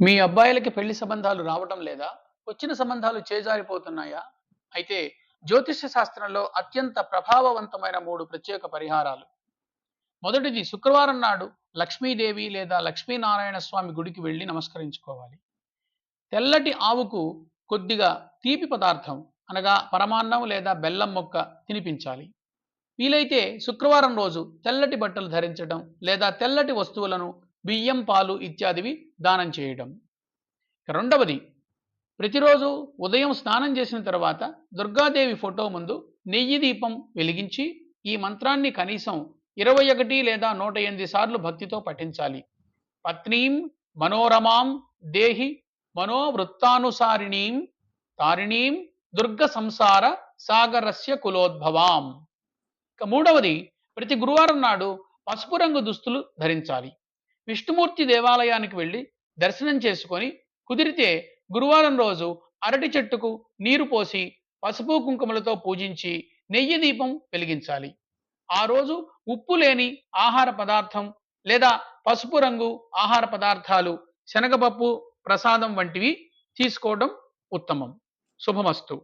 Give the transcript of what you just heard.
మీ అబ్బాయిలకి పెళ్లి సంబంధాలు రావటం లేదా? వచ్చిన సంబంధాలు చేజారిపోతున్నాయా? అయితే జ్యోతిష్య శాస్త్రంలో అత్యంత ప్రభావవంతమైన 3 ప్రత్యేక పరిహారాలు. మొదటిది శుక్రవారం నాడు లక్ష్మీదేవి లేదా లక్ష్మీనారాయణ స్వామి గుడికి వెళ్లి నమస్కరించుకోవాలి. తెల్లటి ఆవుకు కొద్దిగా తీపి పదార్థం అనగా పరమాన్నం లేదా బెల్లం మొక్క తినిపించాలి. వీలైతే శుక్రవారం రోజు తెల్లటి బట్టలు ధరించడం లేదా తెల్లటి వస్తువులను బియ్యం, పాలు ఇత్యాదివి దానం చేయడం. రెండవది, ప్రతిరోజు ఉదయం స్నానం చేసిన తర్వాత దుర్గాదేవి ఫోటో ముందు నెయ్యి దీపం వెలిగించి ఈ మంత్రాన్ని కనీసం 21 లేదా 108 సార్లు భక్తితో పఠించాలి. పత్నీం మనోరమాం దేహి మనోవృత్తానుసారిణీం తారిణీం దుర్గ సంసార సాగరస్య కులోద్భవాం. ఇక మూడవది, ప్రతి గురువారం నాడు పసుపు రంగు దుస్తులు ధరించాలి. విష్ణుమూర్తి దేవాలయానికి వెళ్ళి దర్శనం చేసుకొని కుదిరితే గురువారం రోజు అరటి చెట్టుకు నీరు పోసి పసుపు కుంకుమలతో పూజించి నెయ్యి దీపం వెలిగించాలి. ఆ రోజు ఉప్పు లేని ఆహార పదార్థం లేదా పసుపు రంగు ఆహార పదార్థాలు, శనగపప్పు ప్రసాదం వంటివి తీసుకోవడం ఉత్తమం. శుభమస్తు.